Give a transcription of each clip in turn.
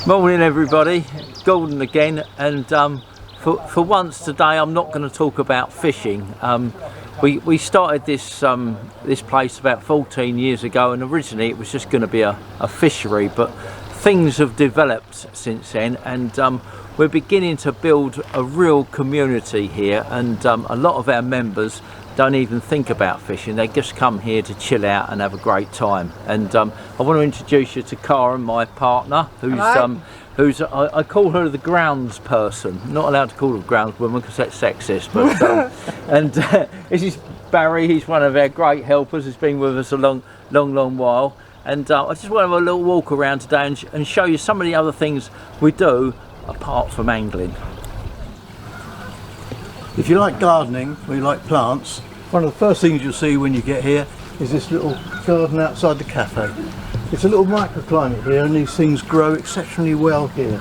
Morning everybody, Gordon again, and for once today I'm not going to talk about fishing. We started this place about 14 years ago, and originally it was just going to be a fishery, but things have developed since then, and we're beginning to build a real community here, and a lot of our members don't even think about fishing. They just come here to chill out and have a great time. And I want to introduce you to Karen, my partner, who's I call her the grounds person. Not allowed to call her grounds woman because that's sexist, but and this is Barry. He's one of our great helpers. He's been with us a long while, and I just want to have a little walk around today and show you some of the other things we do apart from angling. If you like gardening or you like plants, one of the first things you'll see when you get here is this little garden outside the cafe. It's a little microclimate here, and these things grow exceptionally well here.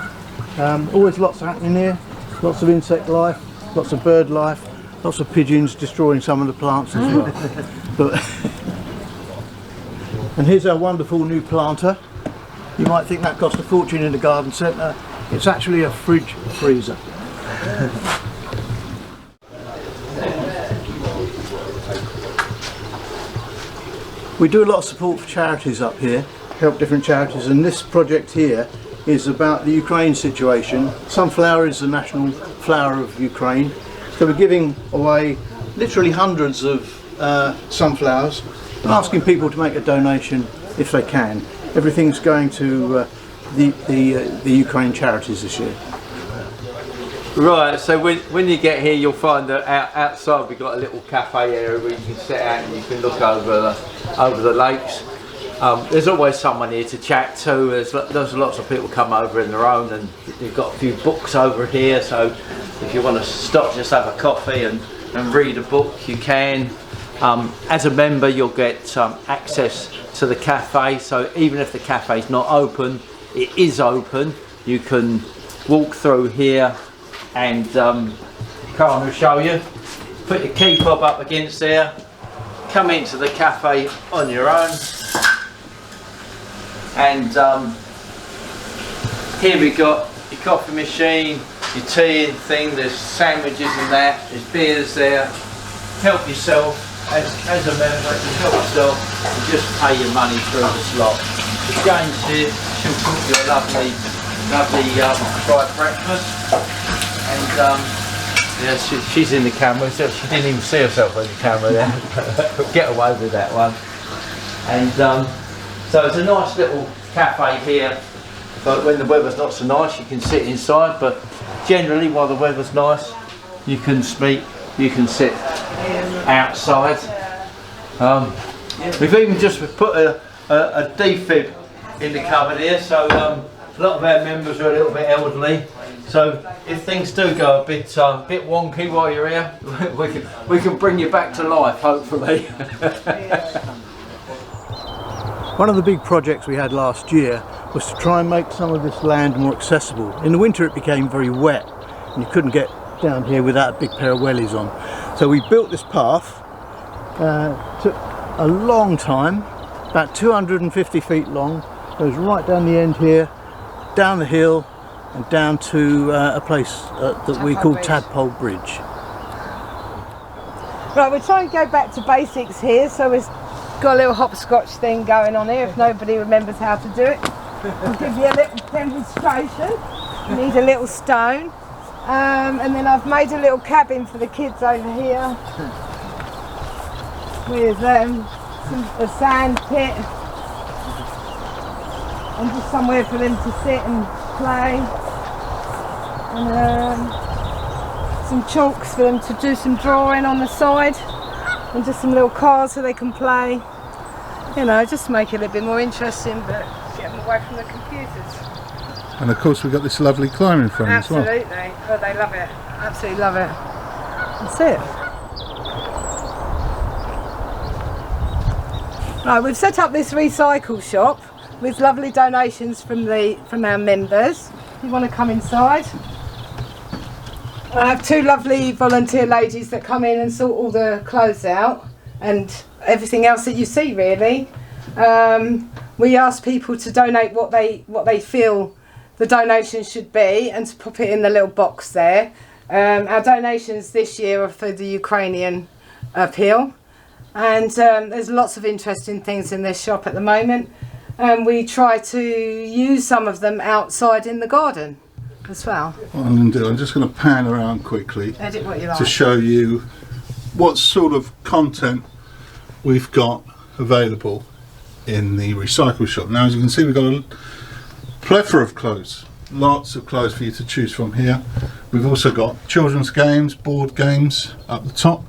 Always lots happening here, lots of insect life, lots of bird life, lots of pigeons destroying some of the plants as well. And here's our wonderful new planter. You might think that cost a fortune in the garden centre. It's actually a fridge freezer. We do a lot of support for charities up here, help different charities, and this project here is about the Ukraine situation. Sunflower is the national flower of Ukraine, so we're giving away literally hundreds of sunflowers and asking people to make a donation if they can. Everything's going to the Ukraine charities this year. Right, so when you get here, you'll find that outside we've got a little cafe area where you can sit out and you can look over the lakes. There's always someone here to chat to. There's lots of people come over in their own, and you've got a few books over here, so if you want to stop, just have a coffee and read a book, you can. As a member, you'll get access to the cafe, so even if the cafe's not open, it is open. You can walk through here, and Karen will show you. Put your key fob up against there, come into the cafe on your own, and here we got your coffee machine, your tea and thing, there's sandwiches and that, there's beers there. Help yourself, as a member, you help yourself and just pay your money through the slot. The Jane's here, she'll cook you a lovely fried breakfast. And yeah, she's in the camera, so she didn't even see herself in the camera there. Get away with that one. And so it's a nice little cafe here, but when the weather's not so nice you can sit inside, but generally while the weather's nice you can speak, you can sit outside. We've even just put a defib in the cupboard here, so a lot of our members are a little bit elderly, so if things do go a bit wonky while you're here, we can bring you back to life, hopefully. One of the big projects we had last year was to try and make some of this land more accessible. In the winter it became very wet and you couldn't get down here without a big pair of wellies on. So we built this path. Took a long time, about 250 feet long, goes right down the end here, down the hill and down to a place that we call Tadpole Bridge. Right, we're trying to go back to basics here, so we've got a little hopscotch thing going on here if nobody remembers how to do it. I'll give you a little demonstration. You need a little stone, and then I've made a little cabin for the kids over here with a sand pit and just somewhere for them to sit and play, and some chalks for them to do some drawing on the side, and just some little cars so they can play, you know, just to make it a little bit more interesting, but get them away from the computers. And of course we've got this lovely climbing frame as well. Absolutely, oh they love it, absolutely love it. That's it. Right, we've set up this recycle shop with lovely donations from our members. You want to come inside? I have two lovely volunteer ladies that come in and sort all the clothes out and everything else that you see, really. We ask people to donate what they feel the donations should be, and to pop it in the little box there. Our donations this year are for the Ukrainian appeal, and there's lots of interesting things in this shop at the moment, and we try to use some of them outside in the garden as well. What I'm going to do, I'm just going to pan around quickly Edit what you like. to show you what sort of content we've got available in the recycle shop. Now, as you can see, we've got a plethora of clothes, lots of clothes for you to choose from here. We've also got children's games, board games up the top,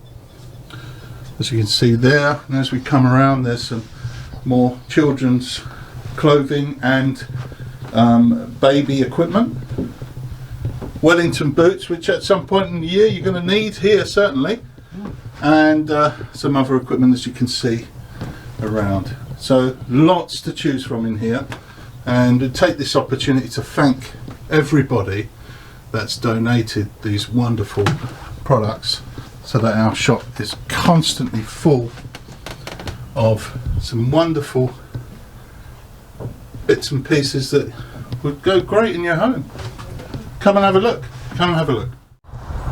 as you can see there. And as we come around, there's some more children's clothing and baby equipment. Wellington boots, which at some point in the year you're going to need here, certainly, and some other equipment, as you can see around. So lots to choose from in here, and we take this opportunity to thank everybody that's donated these wonderful products, so that our shop is constantly full of some wonderful bits and pieces that would go great in your home. Come and have a look. Come and have a look.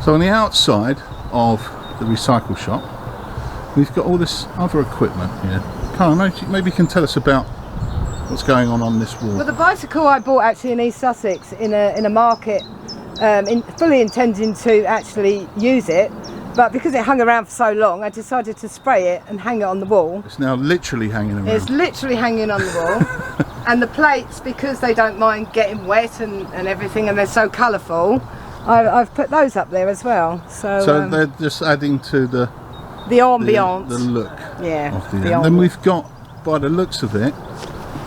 So on the outside of the recycle shop, we've got all this other equipment here. Carl, maybe you can tell us about what's going on this wall. Well, the bicycle I bought actually in East Sussex in a market, fully intending to actually use it, but because it hung around for so long, I decided to spray it and hang it on the wall. It's now literally hanging around. It's literally hanging on the wall. And the plates, because they don't mind getting wet and everything, and they're so colourful, I've put those up there as well. So they're just adding to the ambiance, the look yeah, of the end. Then we've got, by the looks of it,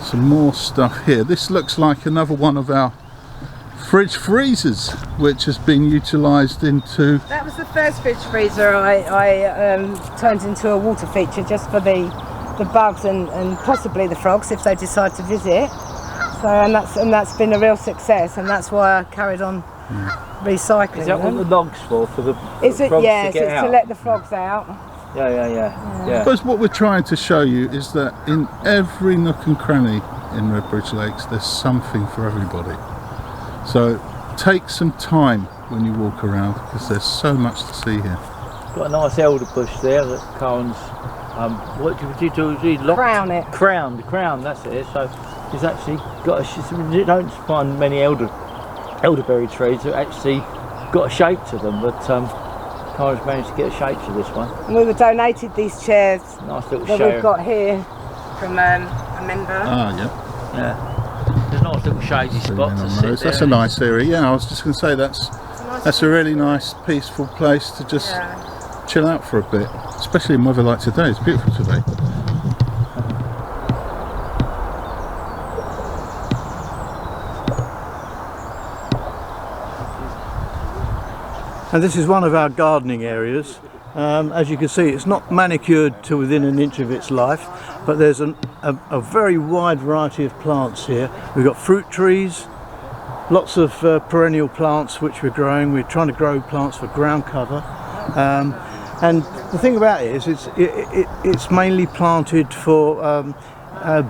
some more stuff here. This looks like another one of our fridge freezers, which has been utilised into... That was the first fridge freezer I turned into a water feature, just for the bugs and possibly the frogs if they decide to visit. So and that's been a real success, and that's why I carried on recycling. Is that them. what the log's for the is it? frogs Yes, to get it's out? to let the frogs out. Yeah. I suppose what we're trying to show you is that in every nook and cranny in Redbridge Lakes, there's something for everybody. So take some time when you walk around, because there's so much to see here. Got a nice elder bush there that Karen's what did you do? Crown it. Crown, that's it. So he's actually got you don't find many elderberry trees that actually got a shape to them, but Karen's managed to get a shape to this one. And we were donated these chairs Nice little that show. we've got here from a member. Ah, yeah. Yeah. There's a nice little shady spot to sit there. That's a nice area. Yeah, I was just going to say that's a really nice, peaceful place to just chill out for a bit, especially in weather like today. It's beautiful today. And this is one of our gardening areas. As you can see, it's not manicured to within an inch of its life, but there's a very wide variety of plants here. We've got fruit trees, lots of perennial plants which we're growing. We're trying to grow plants for ground cover. And the thing about it is it's mainly planted for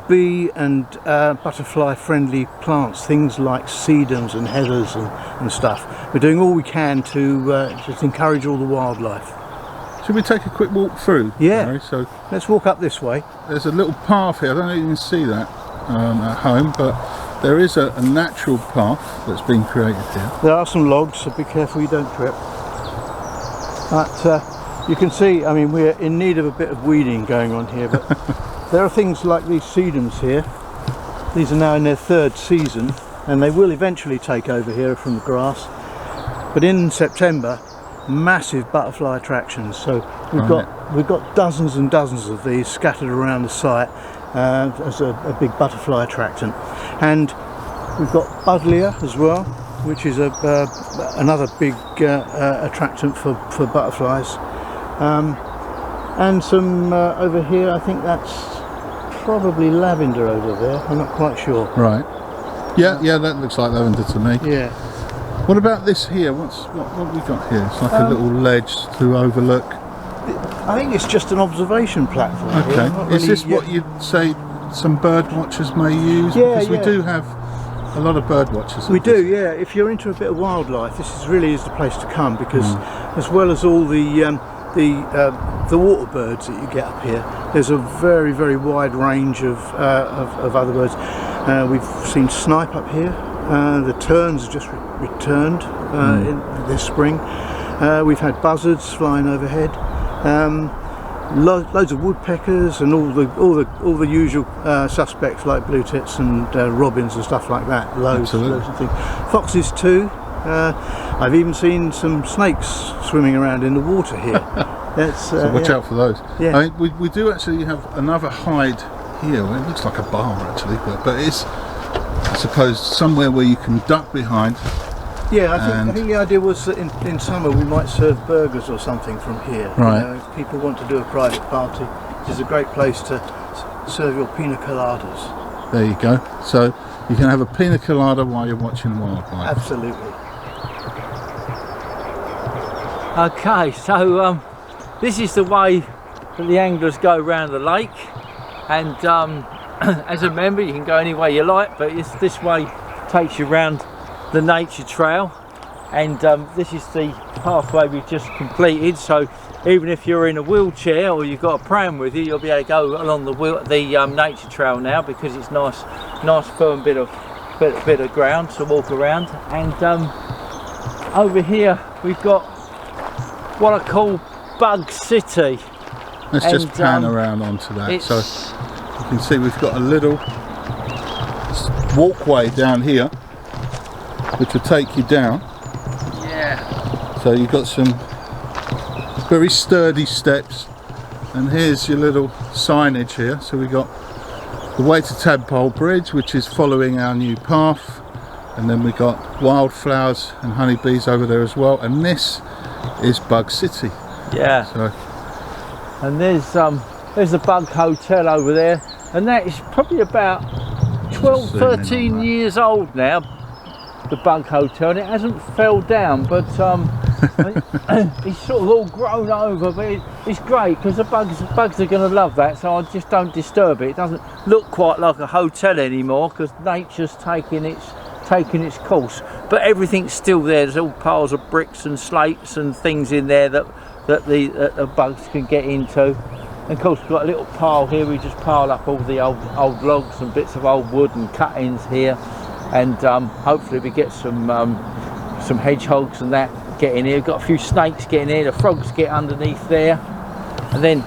bee and butterfly friendly plants, things like sedums and heathers and stuff. We're doing all we can to just encourage all the wildlife. Should we take a quick walk through? Yeah. Mary? So let's walk up this way. there's a little path here. I don't know if you can see that at home, but there is a natural path that's been created here. There are some logs, so be careful you don't trip. But you can see, I mean, we're in need of a bit of weeding going on here, but there are things like these sedums here. These are now in their third season, and they will eventually take over here from the grass. But in September, massive butterfly attractions. So we've got dozens and dozens of these scattered around the site as a big butterfly attractant. And we've got buddleia as well, which is another big attractant for butterflies. And some over here, I think that's probably lavender over there, I'm not quite sure. Right. Yeah, that looks like lavender to me. Yeah. What about this here? What have we got here? It's like a little ledge to overlook. I think it's just an observation platform. Okay. Not Is really, this what you'd say some bird watchers may use? Yeah, because we yeah. do have a lot of bird watchers. We do, yeah. If you're into a bit of wildlife, this really is the place to come, because as well as all the water birds that you get up here, there's a very, very wide range of other birds. We've seen snipe up here. The terns have just returned this spring. We've had buzzards flying overhead. Loads of woodpeckers and all the usual suspects like blue tits and robins and stuff like that. Loads of things. Foxes too. I've even seen some snakes swimming around in the water here. So watch out for those. Yeah. I mean, we do actually have another hide here. Well, it looks like a bar actually, but it's, I suppose, somewhere where you can duck behind. Yeah, I think the idea was that in summer we might serve burgers or something from here. Right. You know, if people want to do a private party, it's a great place to serve your pina coladas. There you go. So you can have a pina colada while you're watching wildlife. Absolutely. Okay, so this is the way that the anglers go around the lake, and as a member you can go any way you like, but this way takes you around the nature trail, and this is the pathway we've just completed, so even if you're in a wheelchair or you've got a pram with you, you'll be able to go along the nature trail now, because it's nice firm bit of ground to walk around. And over here we've got what I call Bug City. Let's just pan around onto that. So you can see we've got a little walkway down here which will take you down. Yeah. So you've got some very sturdy steps, and here's your little signage here. So we've got the way to Tadpole Bridge, which is following our new path, and then we've got wildflowers and honeybees over there as well, and this is Bug City. Yeah. So, and there's the Bug Hotel over there, and that is probably about 12, 13 years old now, the Bug Hotel, and it hasn't fell down, but it's sort of all grown over, but it's great because the bugs are going to love that, so I just don't disturb it. It doesn't look quite like a hotel anymore because nature's taking its course, but everything's still there. There's all piles of bricks and slates and things in there that the bugs can get into. And of course we've got a little pile here. We just pile up all the old logs and bits of old wood and cuttings here, and hopefully we get some hedgehogs and that get in here. We've got a few snakes getting here, the frogs get underneath there, and then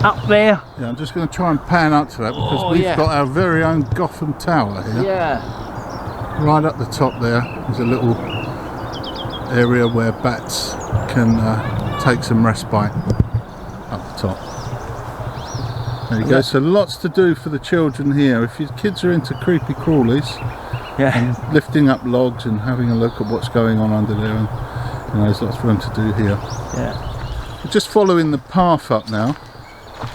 up there. Yeah, I'm just going to try and pan up to that because we've got our very own Gotham Tower here. Yeah. Right up the top there is a little area where bats can take some respite up the top. There you go. So lots to do for the children here. If your kids are into creepy crawlies, and lifting up logs and having a look at what's going on under there, and there's lots for them to do here. Yeah. We're just following the path up now,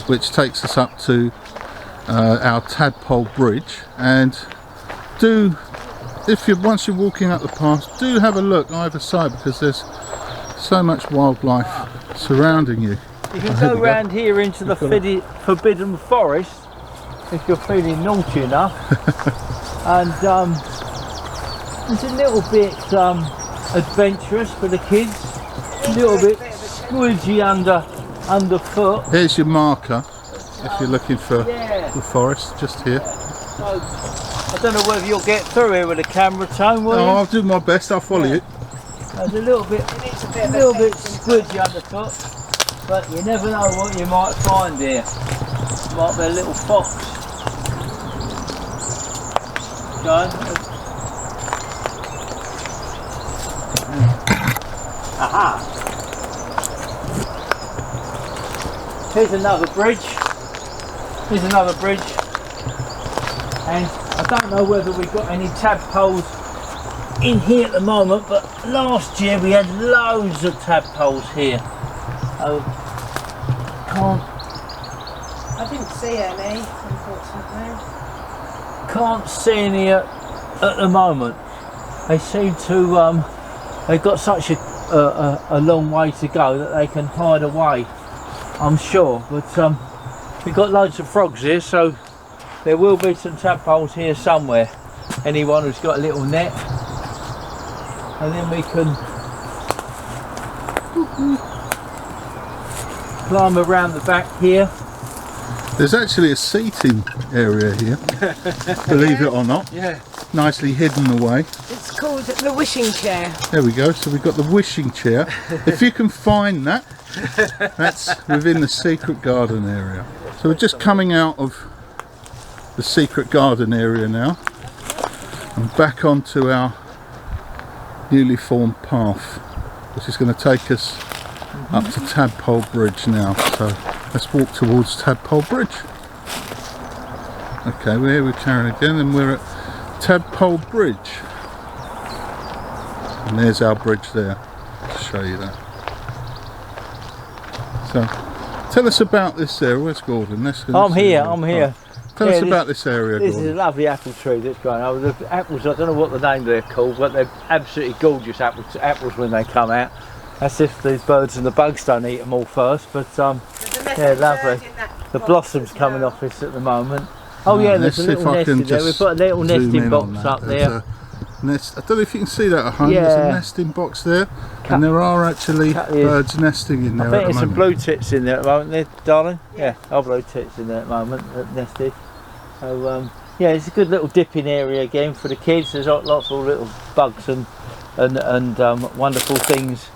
which takes us up to our Tadpole Bridge, and once you're walking up the path, do have a look either side because there's so much wildlife surrounding you. You can go around here into the forbidden forest if you're feeling naughty enough, and it's a little bit adventurous for the kids, a little bit squidgy underfoot. Here's your marker if you're looking for the forest, just here. So, I don't know whether you'll get through here with a camera, Tone, will you? I'll do my best, I'll follow you. There's a little bit squidgy underfoot, but you never know what you might find here. Might be a little fox. Aha! Here's another bridge. And I don't know whether we've got any tadpoles in here at the moment, but last year we had loads of tadpoles here. I didn't see any, unfortunately. Can't see any at the moment. They seem to they've got such a long way to go that they can hide away, I'm sure, but we've got loads of frogs here, so there will be some tadpoles here somewhere. anyone who's got a little net. And then we can climb around the back here. There's actually a seating area here, believe it or not. Yeah. Nicely hidden away. It's called the wishing chair. There we go, so we've got the wishing chair. If you can find that, that's within the secret garden area. So we're just coming out of the secret garden area now and back onto our newly formed path, which is going to take us up to Tadpole Bridge now. So let's walk towards Tadpole Bridge. Okay, we're here with Karen again, and we're at Tadpole Bridge. And there's our bridge there. I'll show you that. So, tell us about this area. Where's Gordon? I'm here. Tell us about this area, This Gordon. is a lovely apple tree that's growing. Oh, the apples, I don't know what the name they're called, but they're absolutely gorgeous apples when they come out. That's if these birds and the bugs don't eat them all first, but yeah, lovely. The blossom's coming off this at the moment. Oh yeah, there's a little nest in there. We've got a little nesting box up there. Nest. I don't know if you can see that at home. Yeah. There's a nesting box there, and there are actually birds nesting in there. I think there's some blue tits in there at the moment, there, darling. Yeah, blue tits in there at the moment, nested. So yeah, it's a good little dipping area again for the kids. There's lots of little bugs and wonderful things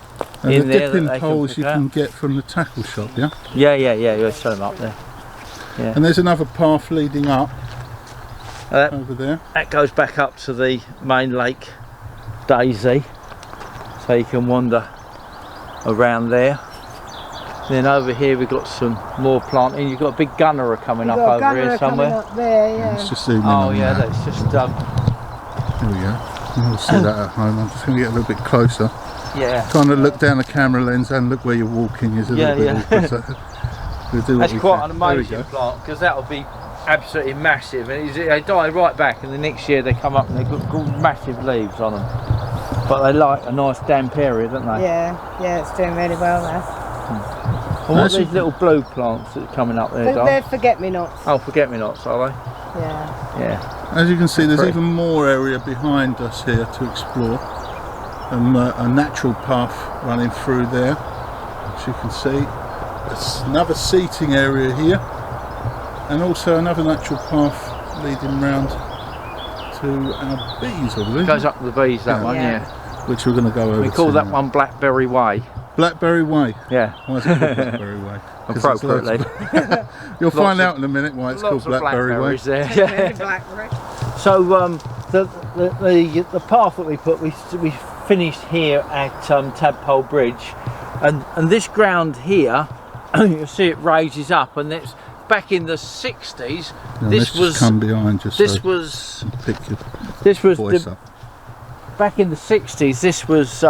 and in the there. dipping poles you can get from the tackle shop, yeah? Yeah, you show them up there. Yeah. And there's another path leading up over there. That goes back up to the main lake, Daisy, so you can wander around there. Then over here we've got some more planting. You've got a big gunnerer coming up over here somewhere. Up there, yeah. Let's just zoom in Oh on yeah, that. that's just There we go. You'll see that at home. I'm just going to get a little bit closer. yeah. Trying to look down the camera lens and look where you're walking is a little bit awkward. So we'll do what That's we quite can. an There we amazing go. plant, because that'll be absolutely massive, and they die right back, and the next year they come up and they've got massive leaves on them. But they like a nice damp area, don't they? Yeah, it's doing really well there. And what are these little blue plants that are coming up there, Dom? They're forget-me-nots. Oh, forget-me-nots, are Yeah. they? Yeah. As you can see, there's Pretty. even more area behind us here to explore. A natural path running through there, as you can see. There's another seating area here, and also another natural path leading round to our bees, I believe. Goes up to the bees, that one, Yeah. yeah. Which we're going to go over. We call to that now. one Blackberry Way. Blackberry Way. Yeah. Why is it called Blackberry Way? 'Cause there's loads Appropriately. of- You'll find out in a minute why it's called Lots of Blackberry Way. blackberries there. Yeah. Blackberry. So the path that we put, we finished here at Tadpole Bridge, and this ground here, you'll see it raises up, and it's back in the 60s. Now, this let's just was come behind just this so was pick your this was voice the, up. back in the 60s. This was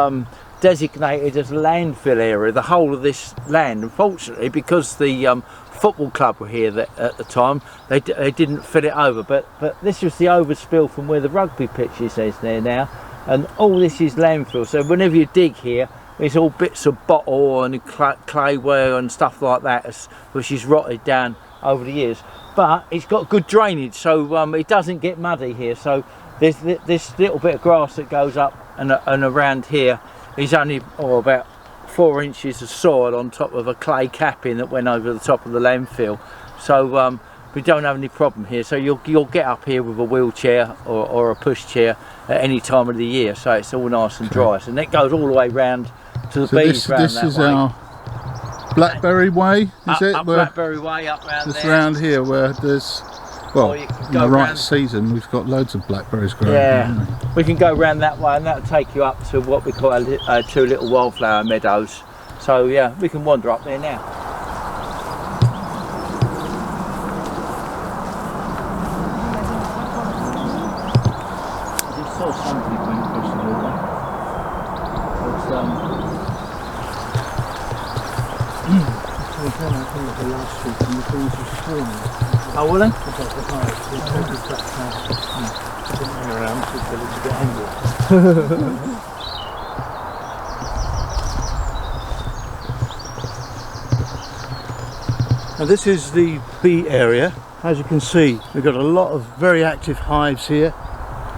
designated as a landfill area, the whole of this land. Unfortunately, because the football club were here at the time, they didn't fill it over, but this was the overspill from where the rugby pitch is there now, and all this is landfill. So whenever you dig here, it's all bits of bottle and clayware and stuff like that, which is rotted down over the years. But it's got good drainage, so it doesn't get muddy here. So there's this little bit of grass that goes up and around here is only about 4 inches of soil on top of a clay capping that went over the top of the landfill. So we don't have any problem here. So you'll get up here with a wheelchair or a pushchair at any time of the year. So it's all nice and dry. So, and it goes all the way round to the bees round this that is way. our Blackberry Way, is it? Up Where Blackberry Way, up round it's there. round here where there's, well, Or you can in go the right round- season we've got loads of blackberries growing. Yeah, haven't we? we can go round that way, and that'll take you up to what we call two little wildflower meadows. So yeah, we can wander up there now. I just saw something going across the water. Oh, will they? Now this is the bee area. As you can see, we've got a lot of very active hives here.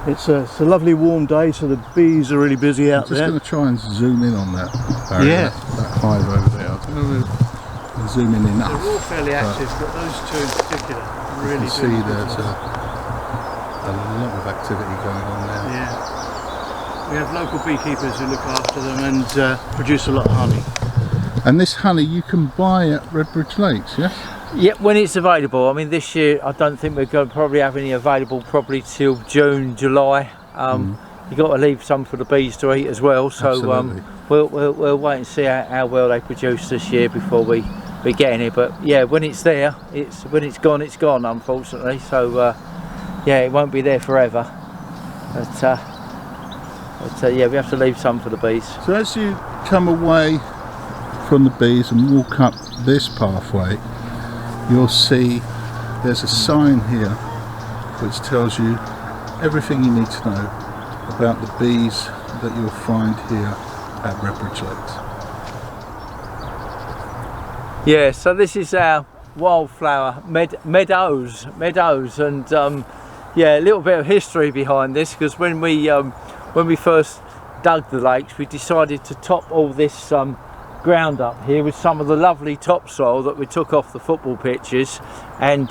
It's a lovely warm day, so the bees are really busy out I'm just there. going to try and zoom in on that area, that hive over there. I'm going to zoom in enough. They're all fairly active, but those two in particular really You see there's a lot of activity going on there. Yeah. We have local beekeepers who look after them and produce a lot of honey. And this honey you can buy at Redbridge Lakes, yes? Yeah, when it's available. I mean, this year I don't think we're going to probably have any available probably till June, July. You've got to leave some for the bees to eat as well. So we'll wait and see how well they produce this year before we get any. But yeah, when it's there, when it's gone, unfortunately. So yeah, it won't be there forever. But yeah, we have to leave some for the bees. So as you come away from the bees and walk up this pathway, you'll see there's a sign here which tells you everything you need to know about the bees that you'll find here at Redbridge Lakes. Yeah, so this is our wildflower meadows, and yeah, a little bit of history behind this, because when we first dug the lakes, we decided to top all this ground up here with some of the lovely topsoil that we took off the football pitches, and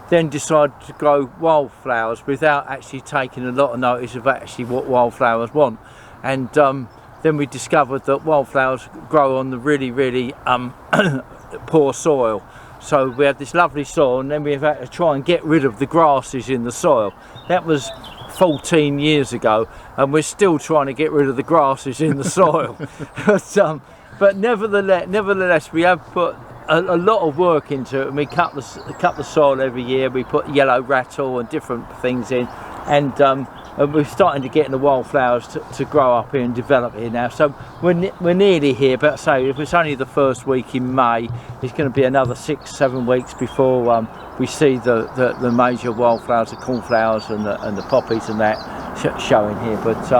then decided to grow wildflowers without actually taking a lot of notice of actually what wildflowers want. And then we discovered that wildflowers grow on the really poor soil. So we had this lovely soil, and then we had to try and get rid of the grasses in the soil. That was 14 years ago, and we're still trying to get rid of the grasses in the soil. But nevertheless, we have put a lot of work into it, and we cut the soil every year. We put yellow rattle and different things in, and we're starting to get the wildflowers to grow up here and develop here now. So we're nearly here, but say if it's only the first week in May, it's going to be another 6-7 weeks before we see the major wildflowers, the cornflowers and the poppies and that showing here. But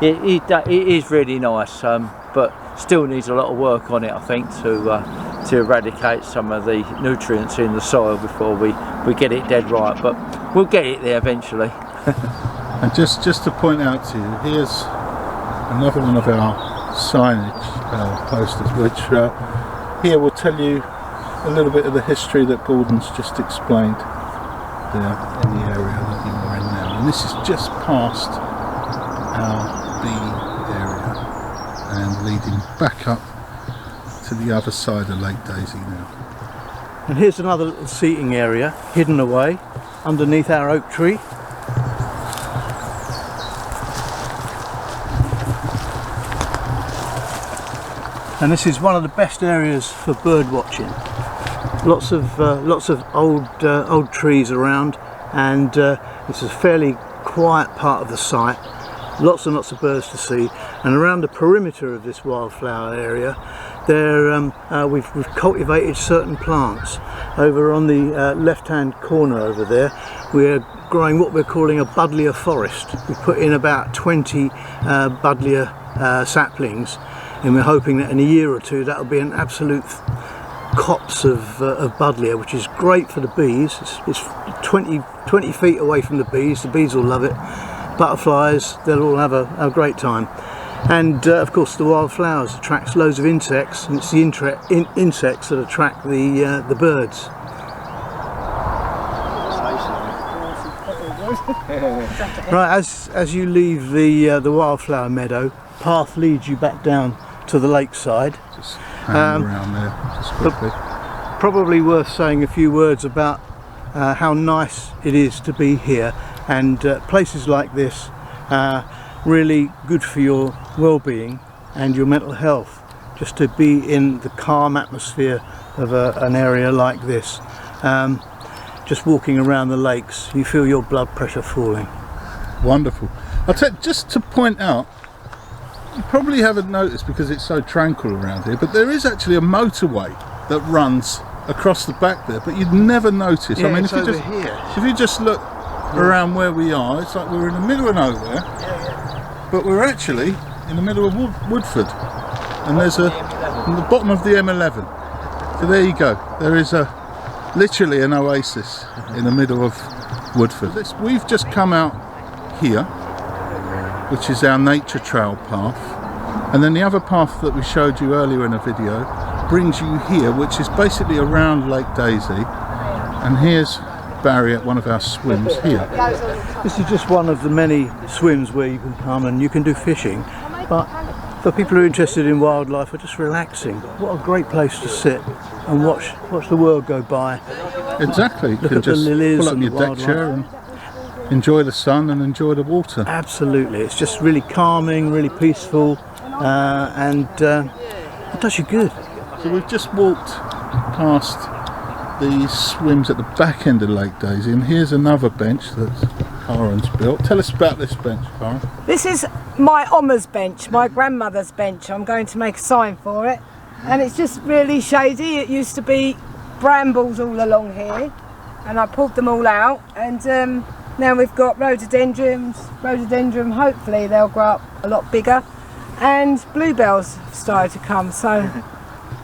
it is really nice, but still needs a lot of work on it, I think, to eradicate some of the nutrients in the soil before we get it dead right. But we'll get it there eventually. And just to point out to you, here's another one of our signage posters, which here will tell you a little bit of the history that Gordon's just explained there in the area that you are in now. And this is just past our bee area and leading back up to the other side of Lake Daisy now. And here's another little seating area hidden away underneath our oak tree. And this is one of the best areas for bird watching. Lots of old trees around, and it's a fairly quiet part of the site. Lots and lots of birds to see, and around the perimeter of this wildflower area, we've cultivated certain plants. Over on the left-hand corner over there, we're growing what we're calling a buddleia forest. We put in about 20 buddleia saplings, and we're hoping that in a year or two that'll be an absolute copse of buddleia, which is great for the bees. It's 20 feet away from the bees will love it. Butterflies, they'll all have a great time. And of course the wildflowers attracts loads of insects, and it's the insects that attract the birds. Right, as you leave the wildflower meadow, path leads you back down to the lakeside. Just hang around there, just quickly. Probably worth saying a few words about how nice it is to be here, and places like this really good for your well-being and your mental health, just to be in the calm atmosphere of an area like this. Just walking around the lakes, you feel your blood pressure falling. Wonderful. I'll tell you, just to point out, you probably haven't noticed because it's so tranquil around here, but there is actually a motorway that runs across the back there, but you'd never notice. Yeah, I mean, it's if you just look around where we are, it's like we're in the middle of nowhere, but we're actually in the middle of Woodford, and there's on the bottom of the M11. So there you go. There is literally an oasis in the middle of Woodford. We've just come out here which is our nature trail path, and then the other path that we showed you earlier in the video brings you here, which is basically around Lake Daisy. And here's Barry at one of our swims here. This is just one of the many swims where you can come and you can do fishing, but for people who are interested in wildlife or just relaxing, what a great place to sit and watch the world go by. Exactly, you Look can at the just lilies pull up and your the deck wildlife. chair and enjoy the sun and enjoy the water. Absolutely, it's just really calming, really peaceful, and it does you good. So we've just walked past the swims at the back end of Lake Daisy, and here's another bench that Karen's built. Tell us about this bench, Karen. This is my Oma's bench, my grandmother's bench. I'm going to make a sign for it, and it's just really shady. It used to be brambles all along here, and I pulled them all out, and now we've got rhododendron. Hopefully they'll grow up a lot bigger, and bluebells have started to come. So,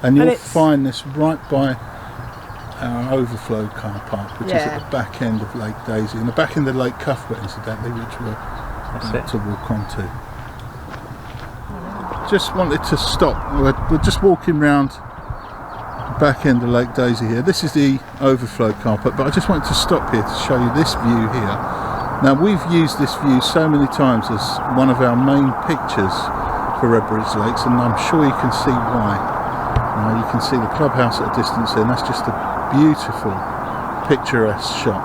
and you'll find this right by our overflow car park, which is at the back end of Lake Daisy, and the back end of Lake Cuthbert, incidentally, which we're about to walk onto. Just wanted to stop. We're just walking round the back end of Lake Daisy here. This is the overflow car park, but I just wanted to stop here to show you this view here. Now, we've used this view so many times as one of our main pictures for Redbridge Lakes, and I'm sure you can see why. You can see the clubhouse at a distance here, and that's just a beautiful, picturesque shot.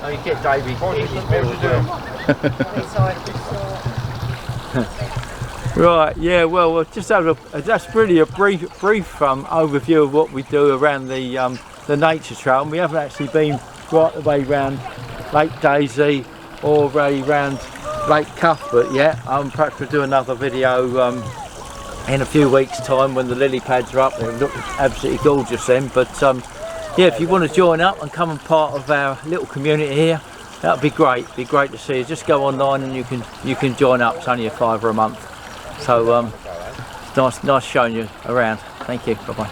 Oh, you get David. Right, yeah, well, we'll just have that's really a brief overview of what we do around the nature trail. And we haven't actually been right the way around Lake Daisy or around Lake Cuthbert yet. Perhaps we'll do another video in a few weeks' time when the lily pads are up. They look absolutely gorgeous then. But yeah, if you want to join up and come and part of our little community here, that'd be great. It'd be great to see you. Just go online and you can join up. It's only $5 a month. So nice showing you around. Thank you. Bye bye.